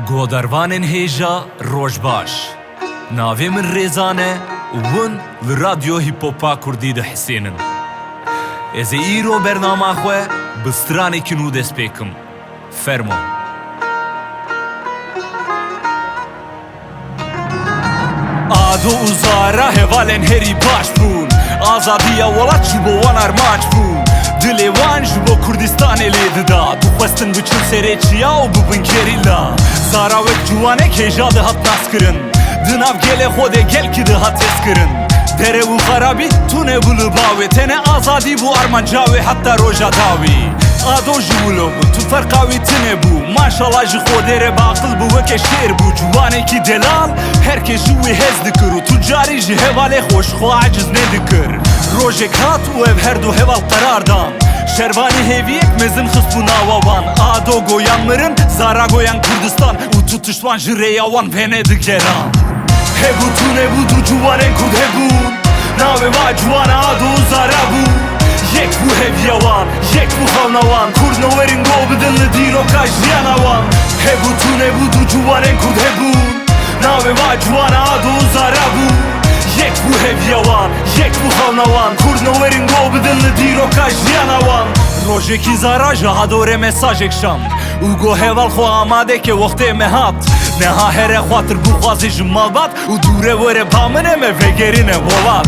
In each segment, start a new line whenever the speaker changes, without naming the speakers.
گۆدەروانên هێژە ڕۆژ باش. ناوێ من ڕێزانە ون li radyo hip-hopa Kurdî dihesênin. Ez ê îro bernama xwe bi stranekî nû dest pê kim. Fermo. Ado û zara hevalên herî baş bûn. Azadiya welat ji bo wan armanc bû. Dilê wan ji bo Kurdistanê lê dida. Dixwestin biçin serê çiya û bibin kerîla. Zara wek ciwanek hêja dihat naskirin. Di nav gelê xwedê gelkî dihat hêzkirin. Dere û xerabî tune bû li bawê. Tene azadî bû armanca wê heta roja dawî. Ado ji wilo bû tu ferqa wî tune bû. Maşallah ji xwedêre baqil bû weke şêr bû. Ciwanekî delal herkes ji wî hez dikir û tu carî ji hevalê xwe ji xwe aciz nedikir. Rojek hat û ev her du heval qerar dan. Şervanî hêviyek mezin xist bû nawa wan. Ado goyan mirin, Zara goyan Kurdistan û tu tiştwan ji rêya wan vêne digeran. Hebû tu nebû du ciwanên Kurd hebûn. Navê va ciwana Ado û Zara bû. Yek bû heviya wan, yek bû xewna wan. Kurd newêrên go bidin li dîroka jiyana wan. Hebû tu nebû du ciwanên Kurd hebûn. Navê va ciwana Ado û Zara bû. Yek bû heviya wan, yek bû xewna wan. Kurd newêrên go bidin li dîroka jiyana wan. Rojekî Zara ji Hadorê mesajek şand û got heval xwe amadeke wextê me hat. Neha here xwatir bû xwazê ji malbat û dûre were ba min em e vegerîne welat.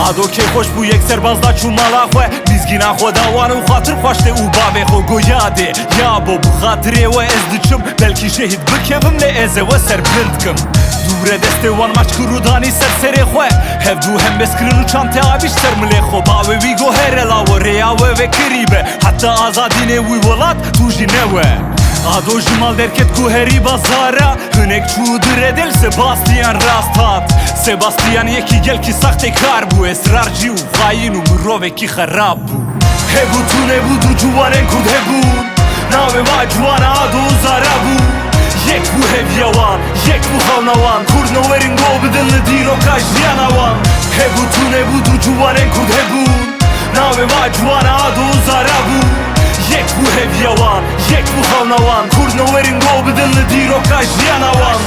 Ado kêxweş bû yek serbaz da çû mala xwe. Mîzgîna xwe da wan û xatir xweştê û bavê xwe goyadê. Ya bo bi xatirê we ez diçim, belkî şehîd bikevim lê ez ê we serbilind kim. Dûre destê wan maç kir û danî ser serê xwe. Hev dû hembeskirin û çantê avîş ser milê xwe. Bavê wî got here lawe rêya we vekirî be. Heta azadînê wî welat tu jî ne we. Ado ji mal derket ku herî bazara. Hinek çû dire dil Sebastian rast hat. Sebastian yekî gelkî saxtê kar bû. Esrarcî û xayîn û mirovekî xerab bû. Hebû tu nebû du ciwanên Kurd hebûn. Navê va ciwana Ado û Zara bû. Yek bû heviya wan, yek bû xewna wan. Kurd newêrên go bidin li dîroka jiyana wan. Hebû tu nebû du ciwanên Kurd hebûn. Navê va ciwana Ado û Zara bû. Yek bû heviya wan, yek bû xewna wan. Kurd newêrên go bidin li dîroka jiyana wan.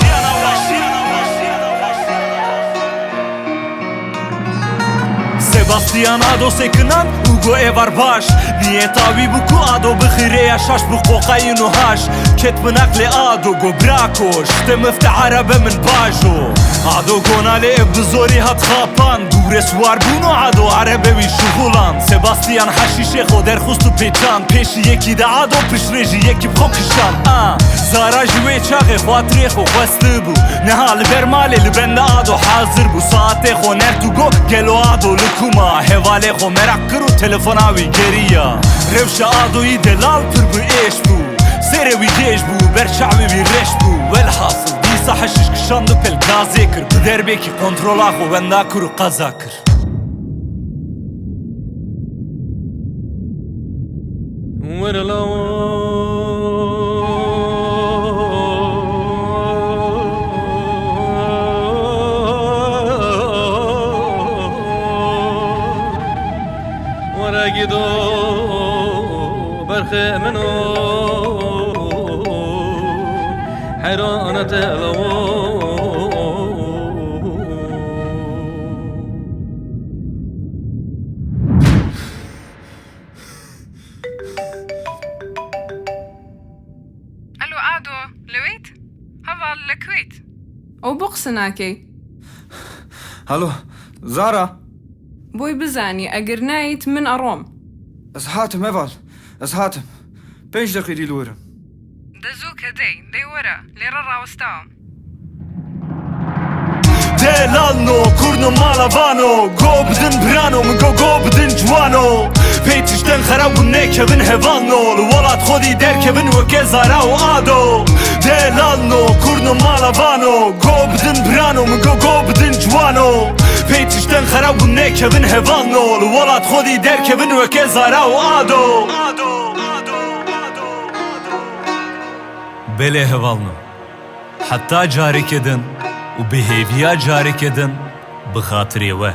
Sebastian Ado sekinan û got êvar baş. Niyeta wî bû ku Ado bixîreya şaş bi qoqayîn û haş. Ket min aqlê Ado got brako. Şte mifte erebe min bajo. Ado gonalê ev bi zorî hat xapan. Dûre swar bûn û Ado erebe wî şixulan. Sebastian heşîşê xwe derxist û pêçan. Pêşî yekî de Ado pişrê jî yekî bi xwe kişan. Zara ji wê çaxê xwatirê xwe xwestî bû. Niha li ber malê li benda Ado hazir bû. Saetê xwe nert û got gelo Ado li kuma. Hevalê xwe merak kir û telefona wî geriya. Rewşa Adoyî delal pir bi êş bû. Serê wî gêj bû, berçavê wî reş bû. Welhasıl dîsa heşîş kişand û pel gazê kir. Bi derbekî kontrola xwe wenda kir û qeza kir.
ورقدو برخ منو حيرانة لو
الو Ado لويت؟ هذا الكويت او بقسناكي
هلو زارا
بوي بزاني اقرنايت من اروم
از هاتم ايفال از هاتم 5 دقيقة دي لورا
دزوك دي ورا ليرا وستاهم
Delano, kurno malavano. Go bidin brano, min go bidin ciwano. Pêtişten xerab û nekevin hevalno. Li welat xwedî derkevin weke Zara û Ado. Delano, kurno malavano. Go bidin brano, min go bidin ciwano. Pêtişten xerab û nekevin hevalno. Li welat xwedî derkevin weke Zara û Ado. Belê hevalno. Heta carekê din û bi hêviya carekê din bi xatirê we.